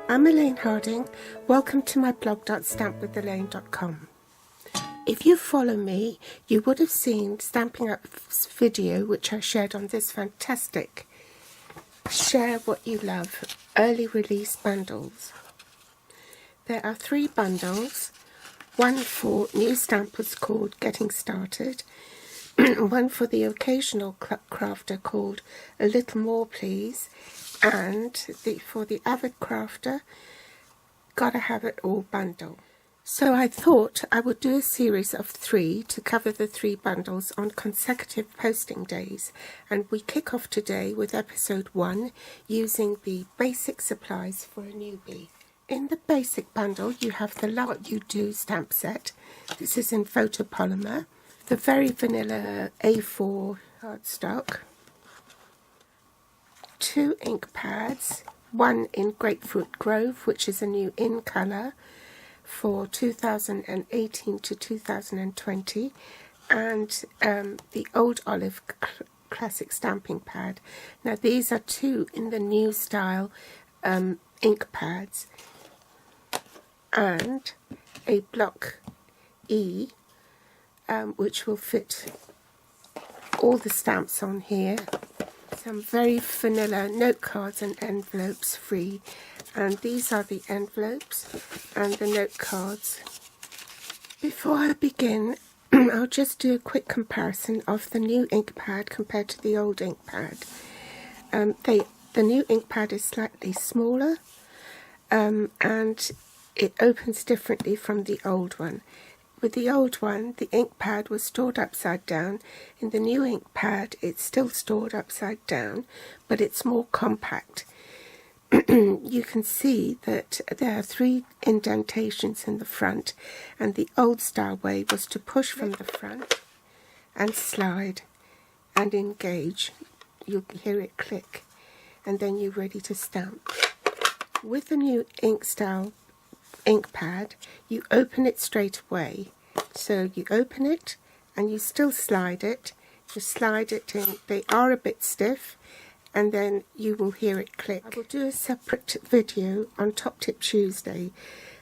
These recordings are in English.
I'm Elaine Harding. Welcome to my blog .stampwithelaine.com. If you follow me, you would have seen Stampin' Up's video which I shared on this fantastic Share What You Love early release bundles. There are 3 bundles, one for new stampers called Getting Started, one for the occasional crafter called A Little More Please, and for the avid crafter, Gotta Have It All bundle. So I thought I would do a series of 3 to cover the 3 bundles on consecutive posting days, and we kick off today with episode 1 using the basic supplies for a newbie. In the basic bundle you have the What You Do stamp set. This is in photopolymer, the very vanilla A4 cardstock, 2 ink pads, one in Grapefruit Grove, which is a new in colour for 2018 to 2020, and the Old Olive Classic Stamping Pad. Now these are 2 in the new style ink pads, and a block E which will fit all the stamps on here. Some very vanilla note cards and envelopes free, and these are the envelopes and the note cards. Before I begin, I'll just do a quick comparison of the new ink pad compared to the old ink pad. The new ink pad is slightly smaller, and it opens differently from the old one. With the old one, the ink pad was stored upside down. In the new ink pad, it's still stored upside down, but it's more compact. You can see that there are 3 indentations in the front, and the old style way was to push from the front and slide and engage. You'll hear it click, and then you're ready to stamp. With the new ink style ink pad, you open it straight away. So you open it and you still slide it. You slide it in. They are a bit stiff, and then you will hear it click. I will do a separate video on Top Tip Tuesday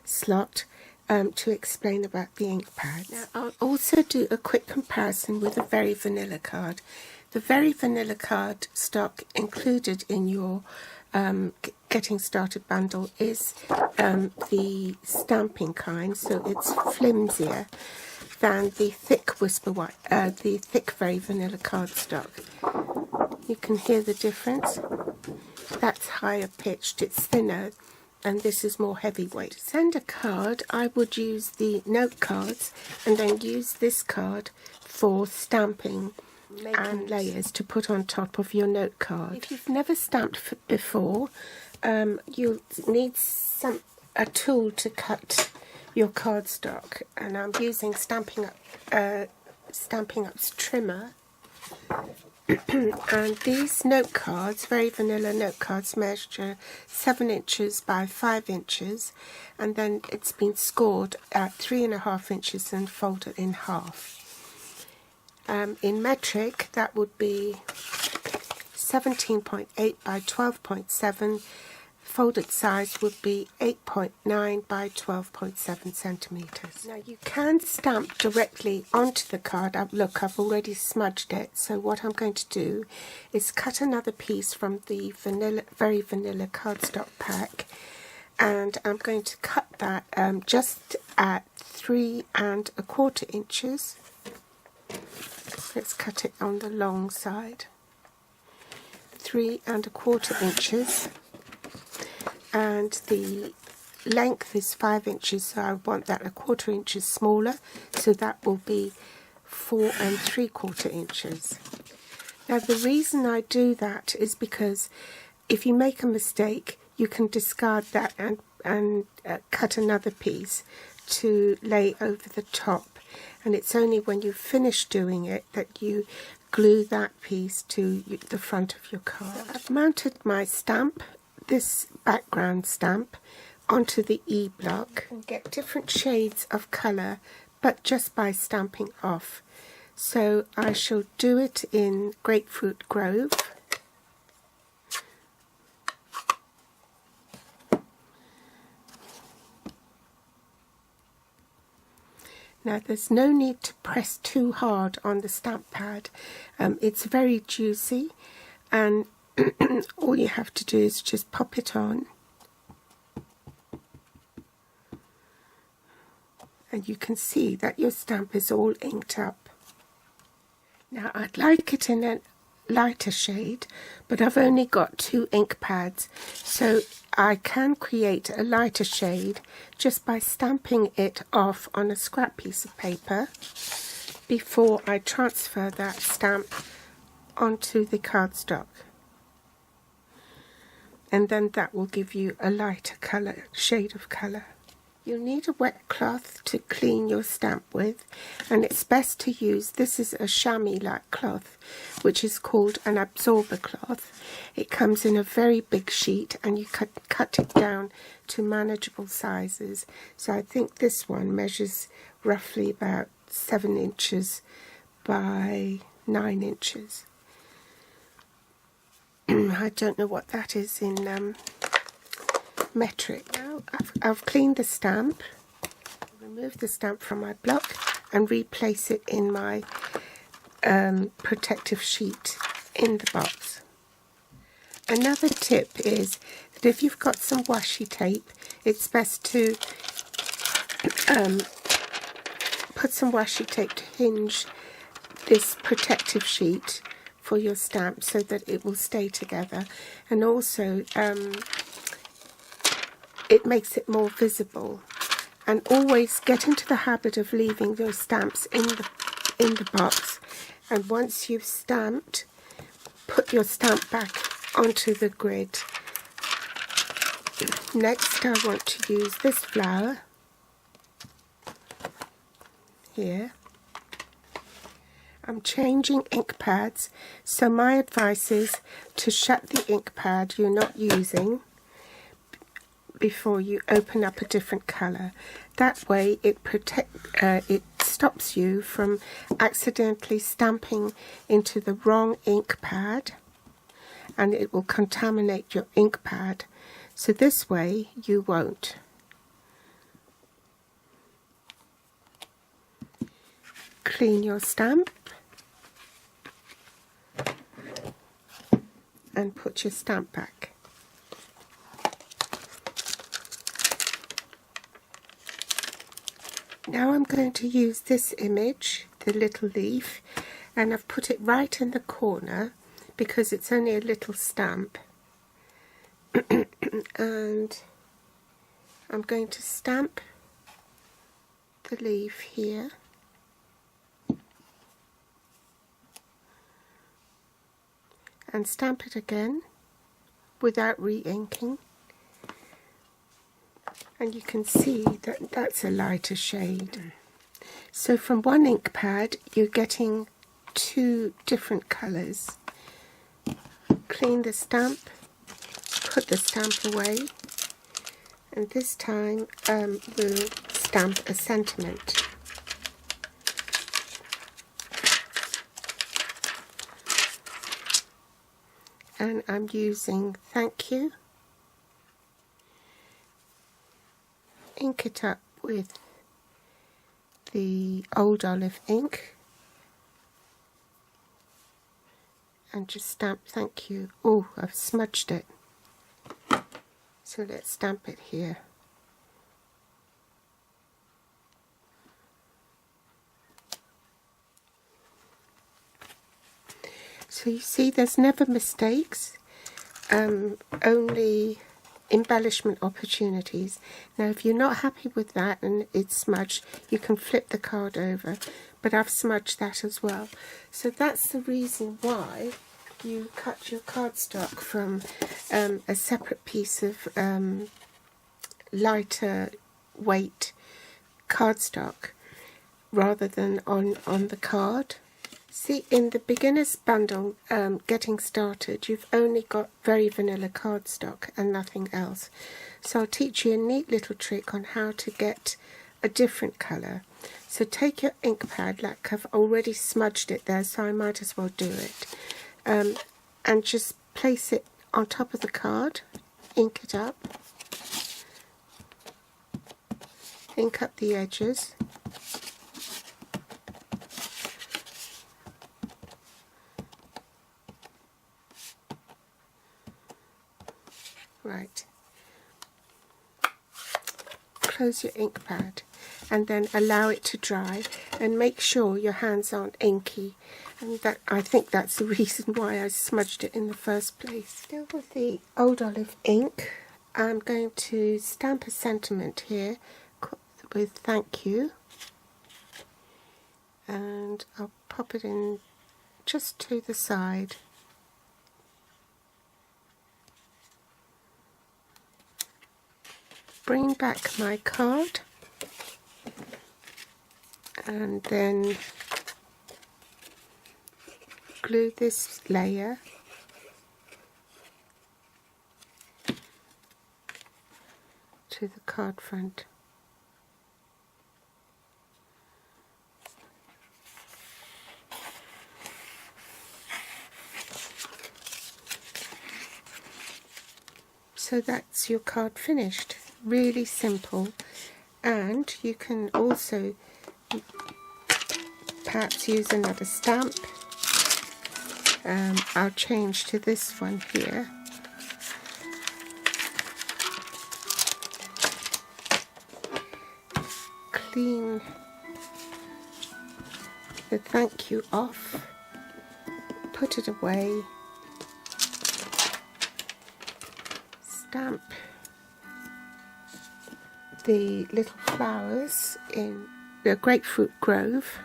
slot to explain about the ink pads. Now, I'll also do a quick comparison with a Very Vanilla card. The Very Vanilla card stock included in your Getting Started bundle is the stamping kind, so it's flimsier than the thick the thick Very Vanilla cardstock. You can hear the difference. That's higher pitched, it's thinner, and this is more heavyweight. To send a card, I would use the note cards and then use this card for stamping and layers to put on top of your note card. If you've never stamped before, you'll need a tool to cut your cardstock, and I'm using Stampin' Up's trimmer. And these note cards, Very Vanilla note cards, measure 7 inches by 5 inches, and then it's been scored at 3.5 inches and folded in half. In metric, that would be 17.8 by 12.7. Folded size would be 8.9 by 12.7 centimeters. Now you can stamp directly onto the card. Look, I've already smudged it. So what I'm going to do is cut another piece from the Very Vanilla cardstock pack, and I'm going to cut that just at 3¼ inches. Let's cut it on the long side. 3¼ inches, and the length is 5 inches, so I want that 1/4 inches smaller, so that will be 4¾ inches. Now the reason I do that is because if you make a mistake, you can discard that and cut another piece to lay over the top, and it's only when you finish doing it that you glue that piece to the front of your card. So I've mounted my stamp, this background stamp, onto the E block, and get different shades of colour, but just by stamping off. So I shall do it in Grapefruit Grove, Now there's no need to press too hard on the stamp pad. It's very juicy, and all you have to do is just pop it on, and you can see that your stamp is all inked up. Now I'd like it in a lighter shade, but I've only got 2 ink pads, so I can create a lighter shade just by stamping it off on a scrap piece of paper before I transfer that stamp onto the cardstock, and then that will give you a lighter colour, shade of colour. You'll need a wet cloth to clean your stamp with, and it's best to use, this is a chamois-like cloth, which is called an absorber cloth. It comes in a very big sheet, and you cut it down to manageable sizes. So I think this one measures roughly about 7 inches by 9 inches. I don't know what that is in metric. Now I've cleaned the stamp, remove the stamp from my block and replace it in my protective sheet in the box. Another tip is that if you've got some washi tape, it's best to put some washi tape to hinge this protective sheet for your stamp so that it will stay together, and also it makes it more visible. And always get into the habit of leaving those stamps in the box, and once you've stamped, put your stamp back onto the grid. Next I want to use this flower here. I'm changing ink pads, so my advice is to shut the ink pad you're not using before you open up a different colour. That way it stops you from accidentally stamping into the wrong ink pad, and it will contaminate your ink pad. So this way you won't. Clean your stamp and put your stamp back. Now I'm going to use this image, the little leaf, and I've put it right in the corner because it's only a little stamp. And I'm going to stamp the leaf here. And stamp it again without re-inking, and you can see that that's a lighter shade. So from one ink pad you're getting 2 different colours. Clean the stamp, put the stamp away, and this time we'll stamp a sentiment. And I'm using thank you. Ink it up with the old olive ink and just stamp thank you. Oh, I've smudged it. So let's stamp it here. So you see there's never mistakes, only embellishment opportunities. Now if you're not happy with that and it's smudged, you can flip the card over, but I've smudged that as well. So that's the reason why you cut your cardstock from a separate piece of lighter weight cardstock rather than on the card. See, in the beginner's bundle, getting started, you've only got very vanilla cardstock and nothing else. So I'll teach you a neat little trick on how to get a different colour. So take your ink pad, like I've already smudged it there, so I might as well do it. And just place it on top of the card, ink it up, ink up the edges. Right. Close your ink pad and then allow it to dry, and make sure your hands aren't inky, and that, I think that's the reason why I smudged it in the first place. Still with the Old Olive ink, I'm going to stamp a sentiment here with thank you, and I'll pop it in just to the side. Bring back my card and then glue this layer to the card front. So that's your card finished. Really simple, and you can also perhaps use another stamp. I'll change to this one here. Clean the thank you off, put it away, stamp the little flowers in the grapefruit grove.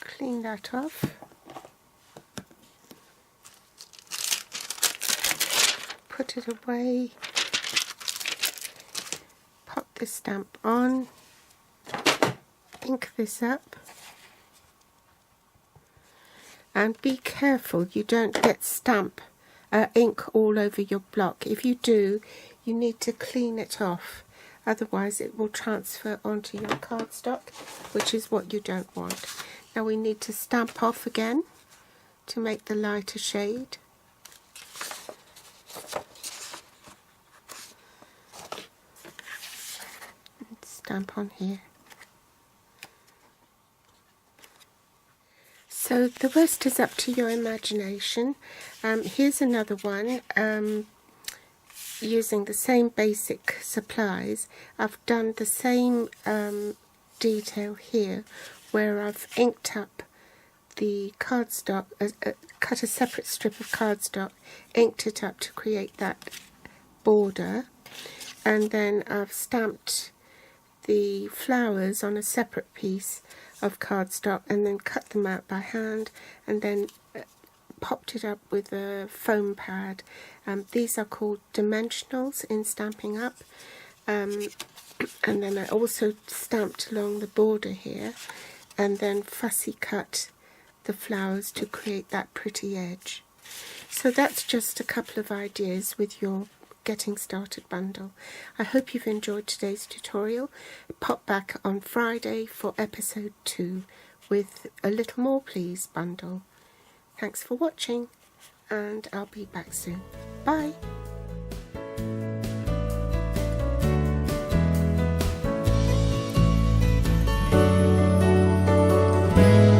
Clean that off. Put it away. Pop the stamp on. Ink this up. And be careful you don't get ink all over your block. If you do, you need to clean it off. Otherwise it will transfer onto your cardstock, which is what you don't want. Now we need to stamp off again to make the lighter shade. And stamp on here. So the rest is up to your imagination. Here's another one. Using the same basic supplies, I've done the same detail here, where I've inked up the cardstock, cut a separate strip of cardstock, inked it up to create that border, and then I've stamped the flowers on a separate piece of cardstock and then cut them out by hand, and then popped it up with a foam pad. These are called dimensionals in Stampin' Up, and then I also stamped along the border here, and then fussy cut the flowers to create that pretty edge. So that's just a couple of ideas with your Getting Started bundle. I hope you've enjoyed today's tutorial. Pop back on Friday for episode 2 with a Little More Please bundle. Thanks for watching, and I'll be back soon. Bye!